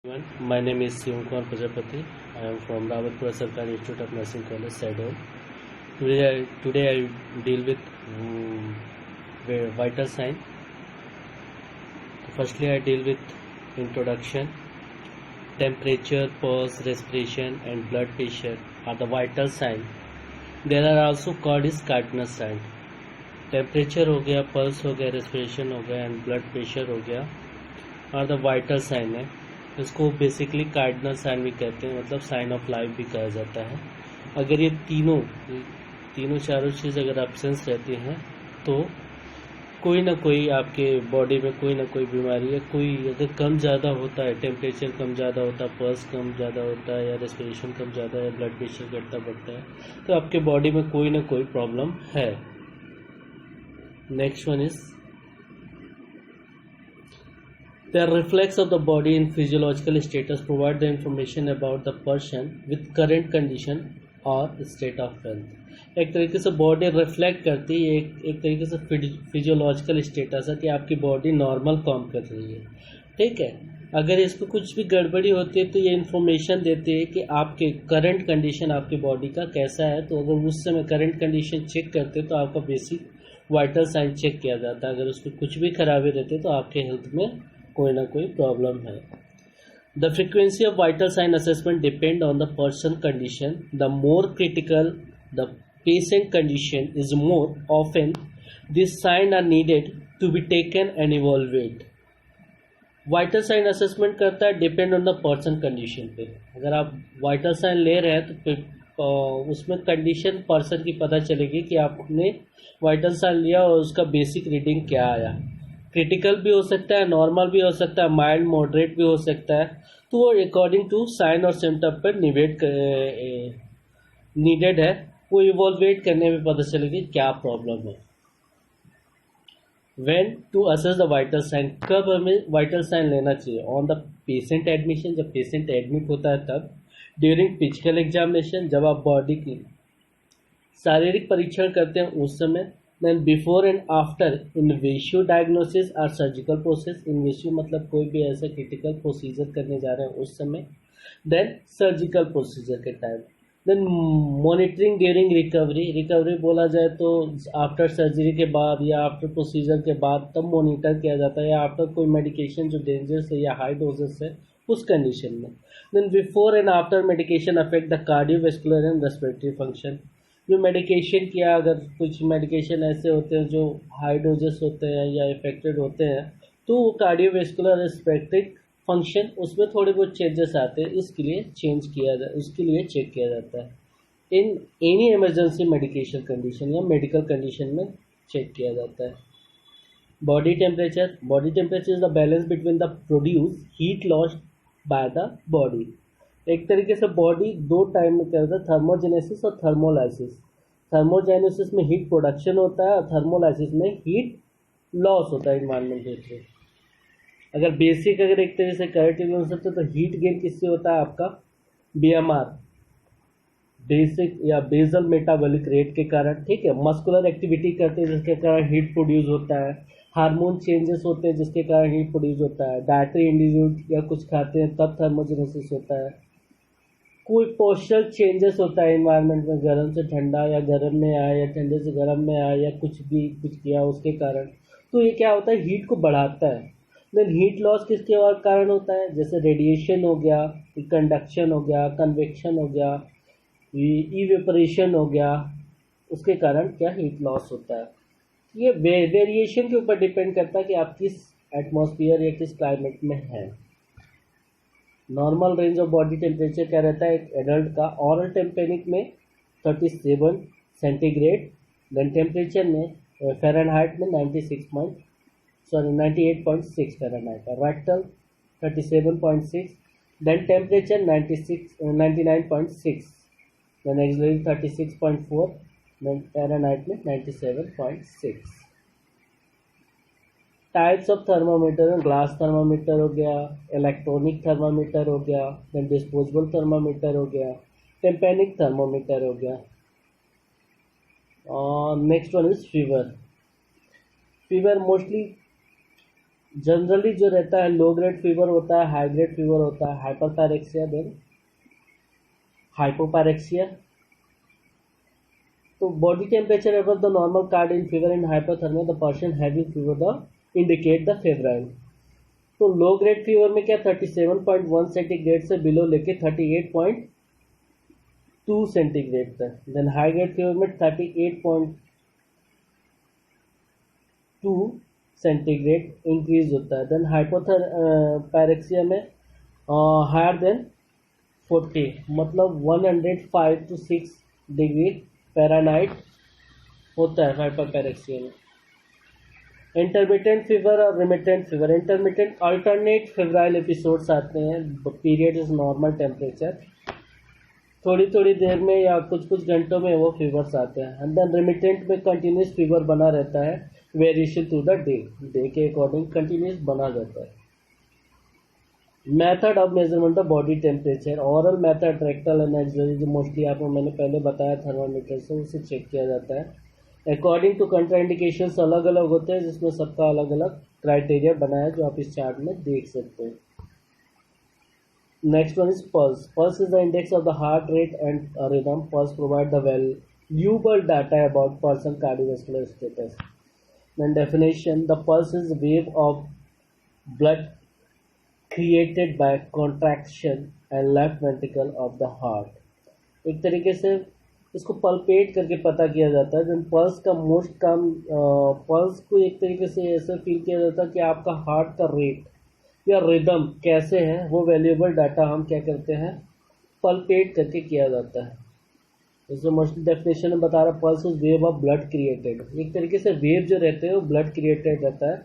Everyone, my name is Sivakumar Prajapati. I am from Rawatpura Sarkari Institute of Nursing College, Saidol. Today I deal with vital sign. Firstly, I deal with introduction. Temperature, pulse, respiration, and blood pressure are the vital sign. There are also called as cardinal sign. Temperature हो गया, pulse हो गया, respiration हो गया and blood pressure हो गया और the vital sign है. इसको बेसिकली कार्डिनल साइन भी कहते हैं, मतलब साइन ऑफ लाइफ भी कहा जाता है. अगर ये तीनों चारों चीज़ अगर एब्सेंस रहती हैं तो कोई ना कोई आपके बॉडी में कोई ना कोई बीमारी है. कोई अगर कम ज़्यादा होता है, टेम्परेचर कम ज़्यादा होता है, पल्स कम ज़्यादा होता है या रेस्पिरेशन कम ज़्यादा है, ब्लड प्रेशर घटता बढ़ता है, तो आपके बॉडी में कोई ना कोई प्रॉब्लम है. Next one is the reflex of the body in physiological status provide the information about the person with current condition or state of health. एक तरीके से बॉडी रिफ्लेक्ट करती है, एक तरीके से फिजियोलॉजिकल स्टेटस है कि आपकी बॉडी नॉर्मल काम कर रही है. ठीक है, अगर इसको कुछ भी गड़बड़ी होती है तो ये इन्फॉर्मेशन देती है कि आपके करंट कंडीशन आपकी बॉडी का कैसा है. तो अगर उस समय करंट कंडीशन चेक करते तो आपका बेसिक वाइटल साइन चेक किया जाता है. अगर उसकी कुछ भी खराबी रहती है तो आपके हेल्थ में कोई ना कोई प्रॉब्लम है. The frequency of vital sign assessment depend on the person condition. The more critical the patient condition is more often this sign are needed to be taken and evaluate. Vital sign assessment करता है depend on the person condition पे. अगर आप vital sign ले रहे हैं तो फिर उसमें कंडीशन पर्सन की पता चलेगी कि आपने वाइटल साइन लिया और उसका बेसिक रीडिंग क्या आया. क्रिटिकल भी हो सकता है, नॉर्मल भी हो सकता है, माइल्ड मॉडरेट भी हो सकता है. तो वो अकॉर्डिंग टू साइन और सिम्टम पर नीडेड है. वो इवॉल्वेट करने में पता चलेगी क्या प्रॉब्लम है. When to assess the vital sign, कब हमें वाइटल साइन लेना चाहिए? ऑन द पेशेंट एडमिशन, जब पेशेंट एडमिट होता है तब. ड्यूरिंग फिजिकल एग्जामिनेशन, जब आप बॉडी की शारीरिक परीक्षण करते हैं उस समय. Then before and after invasive diagnosis और सर्जिकल प्रोसेस. इन्वेसिव मतलब कोई भी ऐसा क्रिटिकल प्रोसीजर करने जा रहे हैं उस समय. देन सर्जिकल प्रोसीजर के time. Then monitoring during recovery बोला जाए तो आफ्टर सर्जरी के बाद या आफ्टर प्रोसीजर के बाद तब मॉनिटर किया जाता है, या आफ्टर कोई मेडिकेशन जो डेंजरस है या हाई डोजेस है उस कंडीशन में. Then before and after medication affect the cardiovascular and respiratory function. जो मेडिकेशन किया, अगर कुछ मेडिकेशन ऐसे होते हैं जो हाई डोजेस होते हैं या इफेक्टेड होते हैं तो वो कार्डियोवैस्कुलर रेस्पिरेटरी फंक्शन उसमें थोड़े बहुत चेंजेस आते हैं, उसके लिए चेक किया जाता है. In any emergency medication condition या मेडिकल कंडीशन में चेक किया जाता है. Body temperature is the balance between the produce heat lost by the body. एक तरीके से बॉडी दो टाइम में करता है, थर्मोजेनेसिस और थर्मोलाइसिस. थर्मोजेनेसिस में हीट प्रोडक्शन होता है और थर्मोलाइसिस में हीट लॉस होता है इन्वायरमेंट से. अगर बेसिक अगर एक तरीके से करेक्टिव सकते तो हीट गेन किससे होता है? आपका BMR, बेसिक या बेजल मेटाबॉलिक रेट के कारण. ठीक है, मस्कुलर एक्टिविटी करते हैं जिसके कारण हीट प्रोड्यूस होता है. हार्मोन चेंजेस होते हैं जिसके कारण हीट प्रोड्यूस होता है. डाइटरी इंडिविजुअल या कुछ खाते हैं तब थर्मोजेनेसिस होता है. कोई पोस्चरल चेंजेस होता है इन्वायरमेंट में, गर्म से ठंडा या गर्म में आया या ठंडे से गर्म में आया या कुछ किया उसके कारण, तो ये क्या होता है? हीट को बढ़ाता है. देन हीट लॉस किसके और कारण होता है? जैसे रेडिएशन हो गया, कंडक्शन हो गया, कन्वेक्शन हो गया, इवेपोरेशन हो गया, उसके कारण क्या हीट लॉस होता है. ये वेरिएशन के ऊपर डिपेंड करता है कि आप किस एटमॉस्फेयर या किस क्लाइमेट में हैं. Normal range of body temperature क्या रहता है एक एडल्ट का? ऑरल टेम्पेनिक में 37 सेंटीग्रेड. देन टेम्परेचर में फ़ारेनहाइट में 98.6 Fahrenheit. Rectal 37.6. Then temperature 99.6. Then axillary 36.4. Then Fahrenheit में 97.6. टाइप्स ऑफ थर्मामीटर में ग्लास थर्मामीटर हो गया, इलेक्ट्रॉनिक थर्मामीटर हो गया, देन डिस्पोजेबल थर्मामीटर हो गया, टेम्पेनिक थर्मामीटर हो गया. Next one is fever. Mostly generally जो रहता है लो ग्रेड फीवर होता है, हाई ग्रेड फीवर होता है, hyperpyrexia then hypoparesia. So body temperature above the normal card in fever and hypothermia, the person having fever the indicate the febrile. तो low grade fever में क्या 37.1 centigrade से below लेके 38.2 centigrade तक. Then high grade fever में 38.2 centigrade increase होता है. Then हाइपोथैलेमिया में हायर देन 40, मतलब 105 to 6 डिग्री फ़ारेनहाइट होता है हाइपरपैरेक्सिया में. इंटरमिटेंट फीवर और remittent fever. Intermittent alternate febrile episodes आते हैं. पीरियड इज नॉर्मल टेम्परेचर, थोड़ी थोड़ी देर में या कुछ कुछ घंटों में वो फीवर्स आते हैं. एंड देन रिमिटेंट में कंटिन्यूस फीवर बना रहता है, वेरिएशन थ्रू द डे के अकॉर्डिंग कंटिन्यूस बना रहता है. Method of measurement of body temperature. Oral method, rectal and X-ray, जो मोस्टली आपको मैंने पहले बताया थर्मामीटर से, उसे चेक किया जाता है. अकॉर्डिंग टू कंट्राइंडिकेशंस अलग अलग होते हैं, जिसमें सबका अलग अलग क्राइटेरिया बना है, जो आप इस चार्ट में देख सकते हैं. Next one is pulse. Pulse is the index of the heart rate and rhythm. Pulse provide the valuable data about person cardiovascular status. Then definition, the pulse is wave of blood created by contraction and left ventricle of the heart. एक तरीके से इसको palpate करके पता किया जाता है. Then pulse का मोस्ट काम, पल्स को एक तरीके से ऐसे फील किया जाता है कि आपका हार्ट का रेट या रिदम कैसे है, वो वैल्यूएबल डाटा हम क्या करते हैं, पल्पेट करके किया जाता है. जैसे मोस्टली डेफिनेशन में बता रहा, pulse is wave of blood created. एक तरीके से वेव जो रहते हैं वो ब्लड क्रिएटेड रहता है.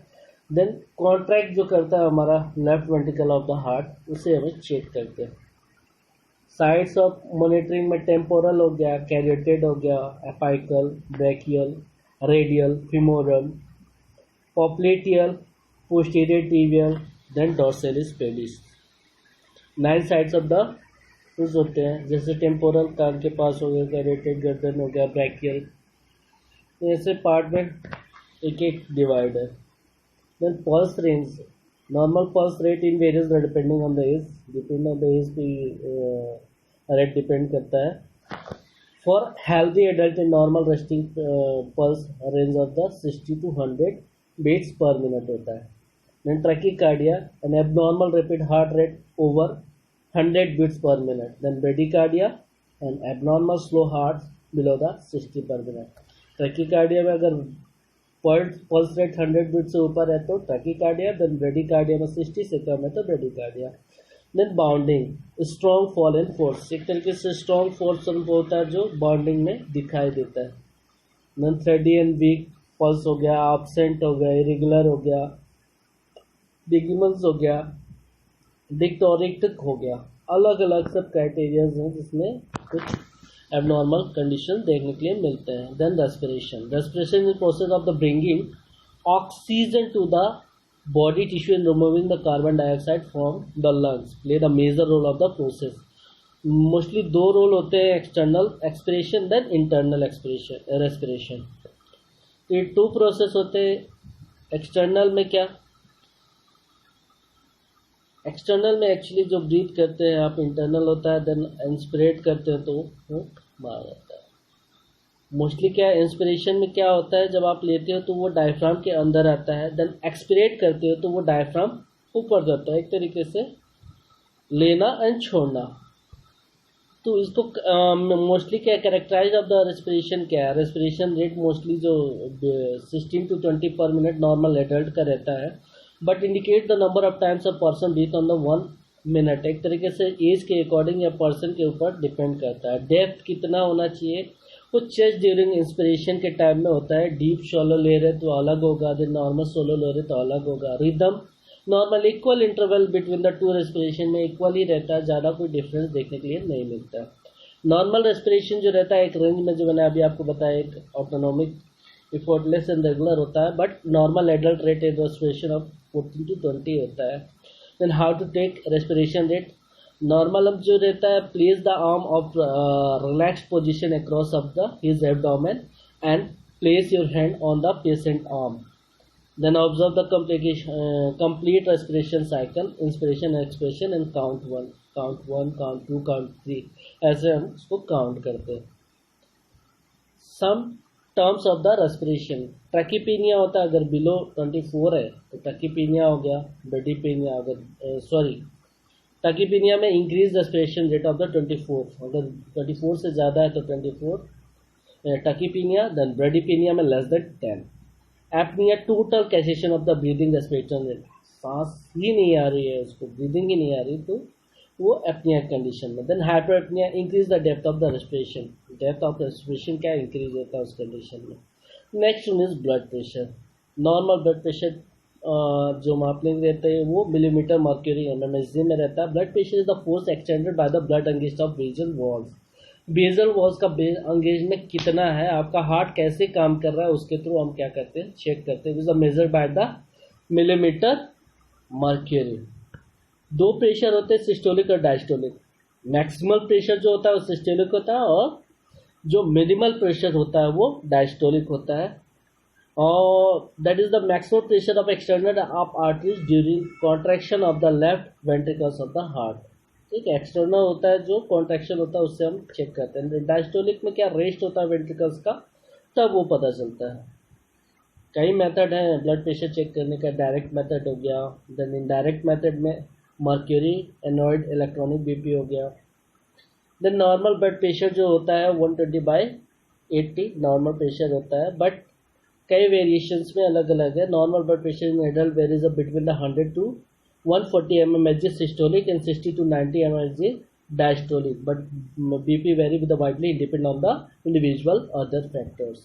देन कॉन्ट्रैक्ट जो करता है हमारा left ventricle of the heart, उसे हमें चेक करते हैं. साइड्स ऑफ मॉनिटरिंग में टेम्पोरल हो गया, कैरियोटिड हो गया, apical, brachial, radial, femoral, popliteal, posterior tibial, then dorsalis pedis. 9 sides of the उस होते हैं, जैसे टेम्पोरल कान के पास हो गया, कैरियोटिड गर्दन हो गया, ब्रैकियल, ऐसे पार्ट में एक एक डिवाइड है. Then pulse range, normal pulse rate in varies depending on the age, depending on the age पे रेट डिपेंड करता है. For healthy adult in normal resting pulse range of the 60 to 100 beats per minute होता है. Then tachycardia, an abnormal rapid heart rate over 100 beats per minute. Then bradycardia, an abnormal slow heart below the 60 per minute. Tachycardia में अगर pulse rate 100 beat से ऊपर है तो tachycardia. Then bradycardia में 60 से कम है तो bradycardia. Then bounding, strong fall in force. एक तरीके से स्ट्रॉन्ग फोर्स होता है जो बाउंडिंग में दिखाई देता है. Then thready and weak pulse हो गया, एब्सेंट हो गया, इरेगुलर हो गया, डिगिमल्स हो गया, डिक्टोरिक्टिक हो गया. अलग अलग सब क्राइटेरियाज हैं जिसमें कुछ एबनॉर्मल कंडीशन देखने के लिए मिलते हैं. Then respiration. Respiration is process of the bringing oxygen to the body tissue and removing the carbon dioxide from the lungs play the major role of the process. Mostly 2 role होते हैं, external expiration then internal expiration respiration. ये 2 process होते हैं. External में क्या, external में actually जो breathe करते हैं आप, इंटरनल होता है. देन इंस्पिरेट करते हैं तो वो मार जाता है. मोस्टली क्या है, इंस्पिरेशन में क्या होता है, जब आप लेते हो तो वो डायफ्राम के अंदर आता है. देन एक्सपिरेट करते हो तो वो डायफ्राम ऊपर जाता है. एक तरीके से लेना एंड छोड़ना. तो इसको मोस्टली क्या कैरेक्टराइज ऑफ द रेस्पिरेशन क्या है, रेस्पिरेशन रेट मोस्टली जो 16 to 20 पर मिनट नॉर्मल एडल्ट का रहता है, but indicate the number of times a person breath on the 1 minute. एक तरीके से एज के अकॉर्डिंग या पर्सन के ऊपर डिपेंड करता है. डेप्थ कितना होना चाहिए, वो चेस्ट ड्यूरिंग इंस्पिरेशन के टाइम में होता है. डीप शॉलो ले रहे तो अलग होगा, देन नॉर्मल सोलो ले रहे तो अलग होगा. Rhythm normal equal interval between the 2 respiration में इक्वल ही रहता है, ज़्यादा कोई डिफरेंस देखने के लिए नहीं मिलता है. नॉर्मल रेस्पिरेशन जो रहता है एक रेंज में, जो मैंने अभी आपको बताया, एक ऑटोनॉमिक इफोर्टलेस एंड रेगुलर होता है, but normal adult rate respiration of 14 to 20 होता है. Then how to take respiration rate. Normal अब जो रहता है, place the arm of relaxed position across of the his abdomen and place your hand on the patient arm. Then observe the complete respiration cycle, inspiration, expiration and count one, count two, count three, ऐसे हम उसको count करते हैं. Some terms of the respiration. Tachypnea होता है अगर below 24 है तो ट्रैकीपीनिया हो गया. ब्रेडीपीनिया अगर ट्रैकीपीनिया में increase respiration rate of the 24, अगर 24 से ज़्यादा है तो 24 ट्रैकीपीनिया. देन ब्रेडीपीनिया में less than 10. Apnoea total cassation of the breathing respiration rate, सांस ही नहीं आ रही है उसको, ब्रीदिंग ही नहीं आ रही, तो वो एपनिया कंडीशन में. Then hyperpnea increase the depth of the respiration. Depth of respiration क्या इंक्रीज होता है उस कंडीशन में. Next one is blood pressure. Normal blood pressure जो मापने रहते हैं वो मिलीमीटर मर्क्यूरी mmHg में रहता है. Blood pressure is the force extended by the blood अंगेज of vessel walls. Vessel walls का अंगेजमेंट कितना है, आपका हार्ट कैसे काम कर रहा है, उसके थ्रू हम क्या करते हैं, चेक करते हैं. Is measure by the millimetre mercury. दो प्रेशर होते हैं, सिस्टोलिक और डायस्टोलिक. मैक्सिमल प्रेशर जो होता है वो सिस्टोलिक होता है और जो मिनिमल प्रेशर होता है वो डायस्टोलिक होता है. और that is the maximum pressure of external of arteries during contraction of the left ventricles of the heart. ठीक है, एक्सटर्नल होता है जो कॉन्ट्रैक्शन होता है उससे हम चेक करते हैं. डायस्टोलिक में क्या रेस्ट होता है वेंट्रिकल्स का, तब वो पता चलता है. कई मेथड हैं ब्लड प्रेशर चेक करने का. डायरेक्ट मेथड हो गया. देन इनडायरेक्ट मेथड में मर्क्यूरी एनोइड इलेक्ट्रॉनिक बीपी हो गया. देन नॉर्मल ब्लड प्रेशर जो होता है 120/80 नॉर्मल प्रेशर होता है, बट कई वेरिएशंस में अलग अलग है. Normal blood pressure in adult varies between the 100 to 140 mmHg systolic and 60 to 90 mmHg diastolic, but BP vary with the widely depend on the individual other factors.